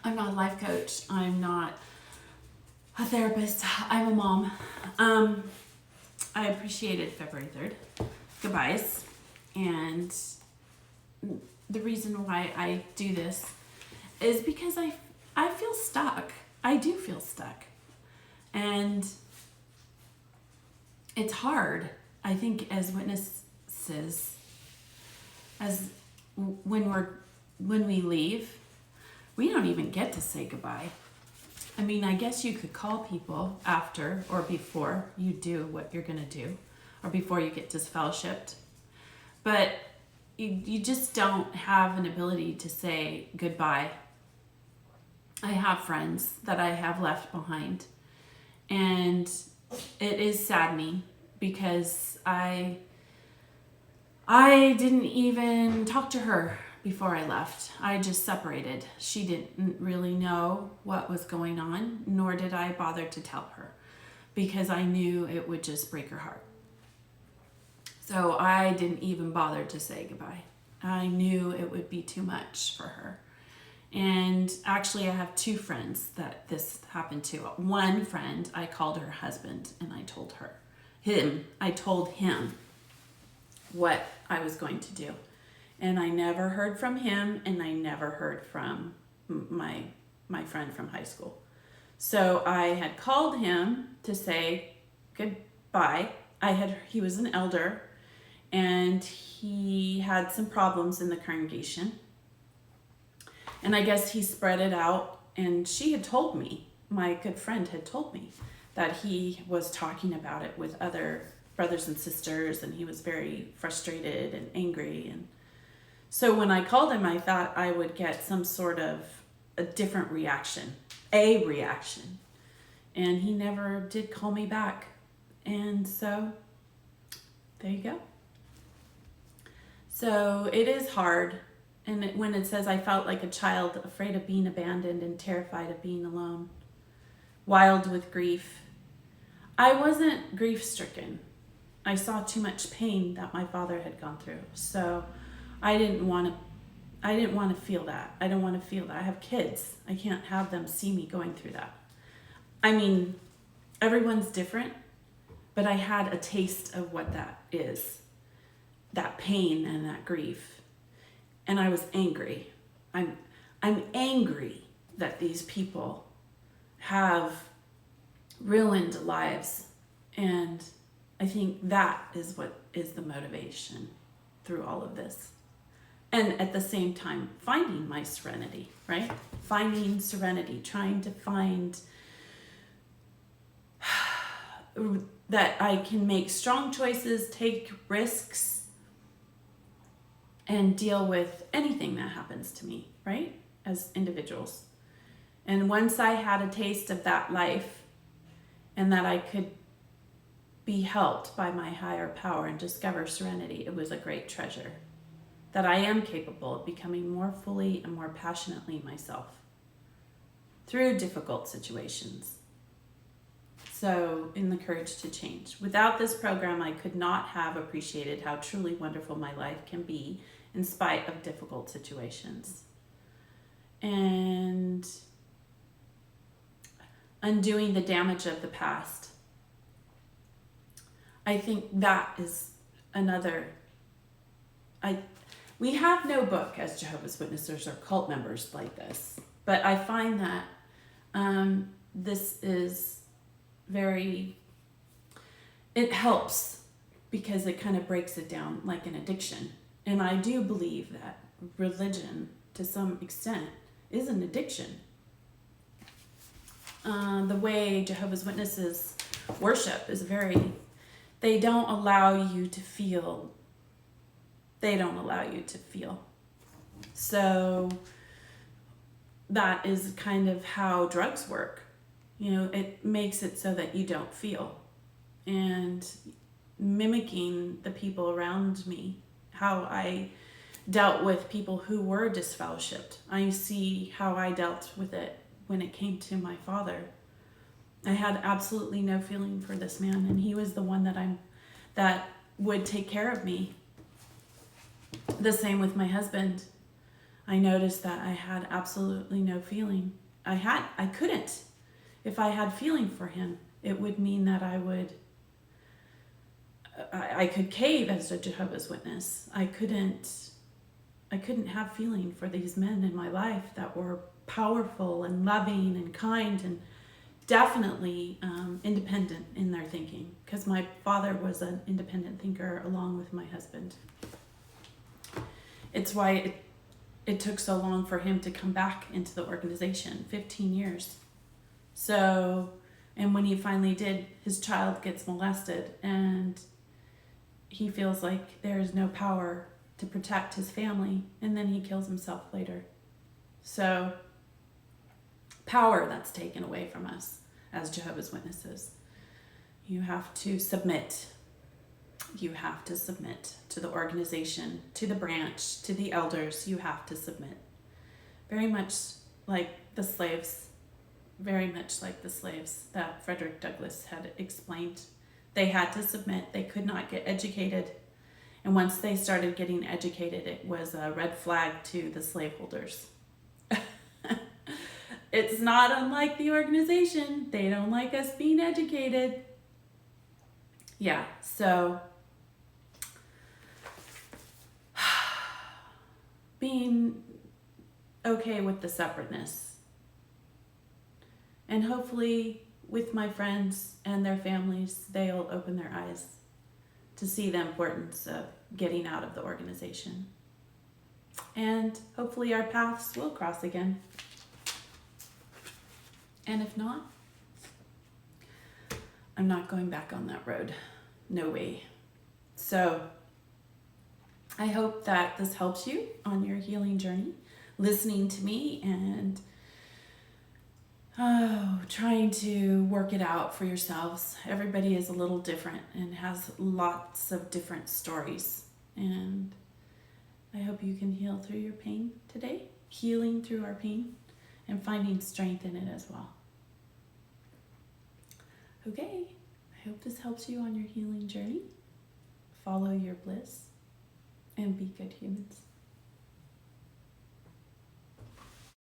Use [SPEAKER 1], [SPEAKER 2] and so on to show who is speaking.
[SPEAKER 1] I'm not a life coach. I'm not a therapist. I'm a mom. I appreciated February 3rd. Goodbyes. And the reason why I do this is because I feel stuck. I do feel stuck. And it's hard, I think, as witnesses, as when we leave, we don't even get to say goodbye. I mean, I guess you could call people after or before you do what you're going to do, or before you get disfellowshipped. But you just don't have an ability to say goodbye. I have friends that I have left behind, and it is saddening because I didn't even talk to her before I left. I just separated. She didn't really know what was going on, nor did I bother to tell her, because I knew it would just break her heart. So I didn't even bother to say goodbye. I knew it would be too much for her. And actually, I have two friends that this happened to. One friend, I called her husband, and I told him what I was going to do. And I never heard from him, and I never heard from my friend from high school. So I had called him to say goodbye. He was an elder, and he had some problems in the congregation. And I guess he spread it out, and she had told me, my good friend had told me, that he was talking about it with other brothers and sisters, and he was very frustrated and angry. And so when I called him, I thought I would get some sort of a different reaction, and he never did call me back. And so there you go. So it is hard. And when it says, I felt like a child, afraid of being abandoned and terrified of being alone, wild with grief. I wasn't grief-stricken. I saw too much pain that my father had gone through. So I didn't want to feel that. I don't want to feel that. I have kids. I can't have them see me going through that. I mean, everyone's different, but I had a taste of what that is, that pain and that grief. And I was angry. I'm angry that these people have ruined lives. And I think that is what is the motivation through all of this. And at the same time, finding my serenity, right? Finding serenity, trying to find that I can make strong choices, take risks, and deal with anything that happens to me, right? As individuals. And once I had a taste of that life, and that I could be helped by my higher power and discover serenity, it was a great treasure. That I am capable of becoming more fully and more passionately myself through difficult situations. So, in the courage to change. Without this program, I could not have appreciated how truly wonderful my life can be in spite of difficult situations. And undoing the damage of the past. I think that is another. We have no book as Jehovah's Witnesses or cult members like this, but I find that this is it helps because it kind of breaks it down like an addiction. And I do believe that religion, to some extent, is an addiction. The way Jehovah's Witnesses worship is they don't allow you to feel. So that is kind of how drugs work. It makes it so that you don't feel. And mimicking the people around me, how I dealt with people who were disfellowshipped. I see how I dealt with it when it came to my father. I had absolutely no feeling for this man, and he was the one that would take care of me. The same with my husband. I noticed that I had absolutely no feeling. I couldn't. If I had feeling for him, it would mean that I could cave as a Jehovah's Witness. I couldn't have feeling for these men in my life that were powerful and loving and kind and definitely independent in their thinking, because my father was an independent thinker along with my husband. It's why it took so long for him to come back into the organization, 15 years. So, and when he finally did, his child gets molested and he feels like there is no power to protect his family, and then he kills himself later. So, power that's taken away from us as Jehovah's Witnesses. You have to submit. You have to submit to the organization, to the branch, to the elders. You have to submit. Very much like the slaves. Very much like the slaves that Frederick Douglass had explained. They had to submit. They could not get educated. And once they started getting educated, it was a red flag to the slaveholders. It's not unlike the organization. They don't like us being educated. Yeah, so being okay with the separateness. And hopefully with my friends and their families, they'll open their eyes to see the importance of getting out of the organization. And hopefully our paths will cross again. And if not, I'm not going back on that road. No way. So I hope that this helps you on your healing journey, listening to me and trying to work it out for yourselves. Everybody is a little different and has lots of different stories. And I hope you can heal through your pain today, healing through our pain and finding strength in it as well. Okay, I hope this helps you on your healing journey. Follow your bliss and be good humans.